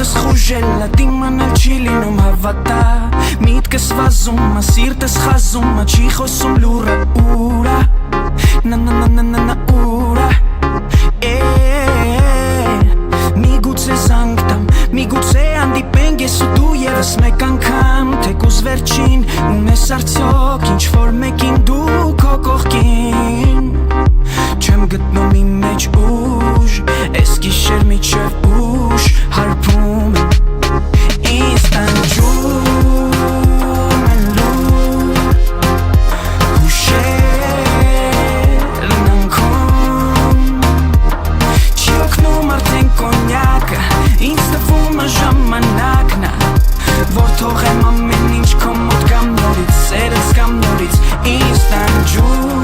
Սիրտս խուժել, դիմանալ չի լինում հավատա Միտքս վազում, սիրտս խազում, չի խոսում լուրը ուրա Նա ուրա Միգուցե զանգ տամ, միգուցե հանդիպենք ես ու դու ևս մեկ անգամ Թեկուզ վերջին ունես արդյոք ինչ-որ մեկին դու քո կողքին Չեմ գտնում իմ մեջ ուժ, էս գիշեր միջև ուշ հարբում ինձ տանջում են լուր հուշերն անքում Չի օգնում արդեն կոնյակը, ինձ տվում է ժամանակն է Որ թողեմ ամեն ինչ քո մոտ կամ նորից, սերս կամ նորից ինձ տանջում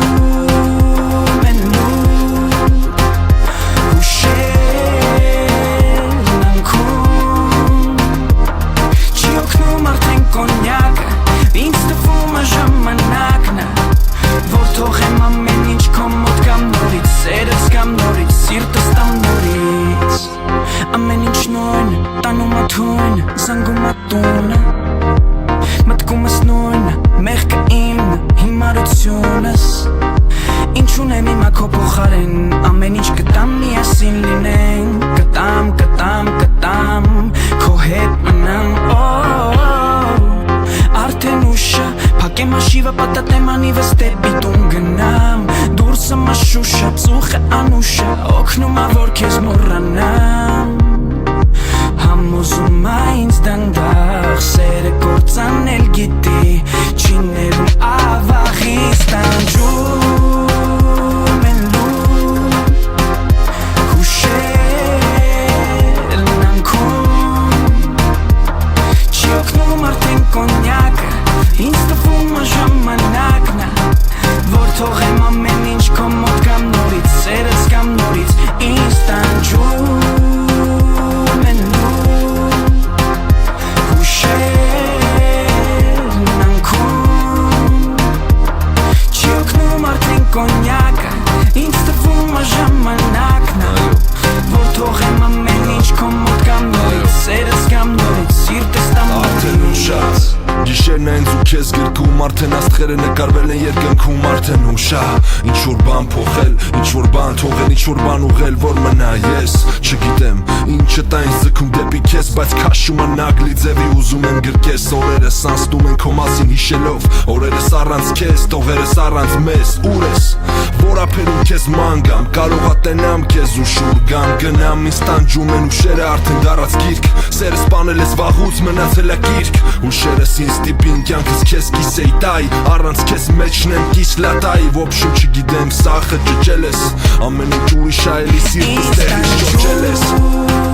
Ամեն ինչ նույն, տանում աթույն, զանգում ատունը Մտքում ես նույնը, մեղքը իմն, հիմարությունս Ինչ ունեմ իմա քո փոխարեն, ամեն ինչ կտամ միասին լինենք Կտամ, քո հետ մնամ, Արդեն ուշը, փակեմ աշիվը, պատատեմ անիվս դեպի տուն գնամ Դուրսը մաշուշը, ծուխը անուշը, օգնում ա որ քեզ մոռանամ Համոզում ա ինձ դանդաղ, սերը կործանել գիտի Չի ներում ավաղից տանջում են լուր Հուշերն անքում Չի օգնում արդեն կոնյակը, ինձ տվում ա ժամանակն է Որ թողեմ ամեն ինչ քո մոտ կամ նորից, սերս կամ նորից ինձ տանջում Կոնյակը, ինձ տվում է ժամանակն է Որ թողեմ ամեն ինչ քո մոտ կամ նորից, սերս կամ նորից, սիրտս տամ Արդեն ուշած, գիշերն է ինձ ու քեզ գրկում Արդեն աստղերը նկարվել են երկնքում Արդեն ուշա, ինչ-որ բան փոխել, ինչ-որ բան թողել, ինչ-որ բան ուղել Որ մնա ես, չգիտեմ, ինչը տա ինձ ձգում դեպի քեզ Բայց քաշում անագլի ձևի ուզում եմ գրկես Օրերս անցնում են քո մասին հիշելով Օրերս առանց քեզ, տողերս առանց մեզ, ուր ես Որ ափերում քեզ ման գամ, կարող ա տենամ քեզ ու շուր գամ Գնամ ինձ տանջում են ուշերը արդեն դարած գիրք Սերը սպանել ես վաղուց մնացել ա գիրք Ուշերս ինձ տիպին կյանքս քեզ կիսեի տայ Առանց քեզ մեջն եմ կիսլատայ Ոբշում չգիտեմ սախը ճճել ես Ամեն ինչ ուրիշ ա էլի սիրտս տեղից ճոճել ես